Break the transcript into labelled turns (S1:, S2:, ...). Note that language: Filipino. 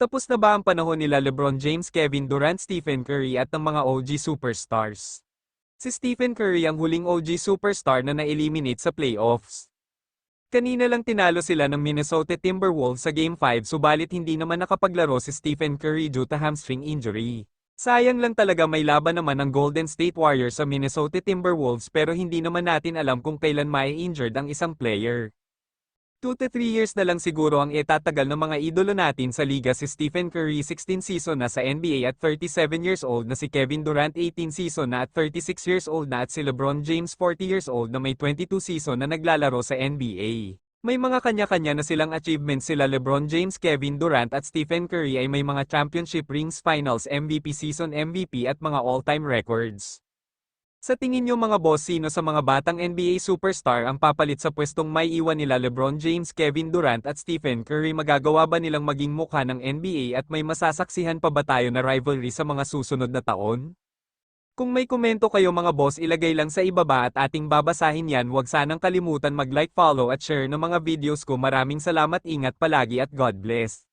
S1: Tapos na ba ang panahon nila LeBron James, Kevin Durant, Stephen Curry at ng mga OG superstars? Si Stephen Curry ang huling OG superstar na na-eliminate sa playoffs. Kanina lang tinalo sila ng Minnesota Timberwolves sa Game 5 subalit hindi naman nakapaglaro si Stephen Curry due to hamstring injury. Sayang lang talaga may laban naman ang Golden State Warriors sa Minnesota Timberwolves pero hindi naman natin alam kung kailan mai-injured ang isang player. 2 to 3 years na lang siguro ang itatagal ng mga idolo natin sa liga si Stephen Curry 16 season na sa NBA at 37 years old na si Kevin Durant 18 season na at 36 years old na at si LeBron James 40 years old na may 22 season na naglalaro sa NBA. May mga kanya-kanya na silang achievements sila LeBron James, Kevin Durant at Stephen Curry ay may mga championship rings, finals MVP, season MVP at mga all-time records. Sa tingin nyo mga boss, sino sa mga batang NBA superstar ang papalit sa pwestong may iwan nila LeBron James, Kevin Durant at Stephen Curry? Magagawa ba nilang maging mukha ng NBA at may masasaksihan pa ba tayo na rivalry sa mga susunod na taon? Kung may komento kayo mga boss, ilagay lang sa ibaba at ating babasahin yan. Huwag sanang kalimutan mag-like, follow at share ng mga videos ko. Maraming salamat, ingat palagi at God bless.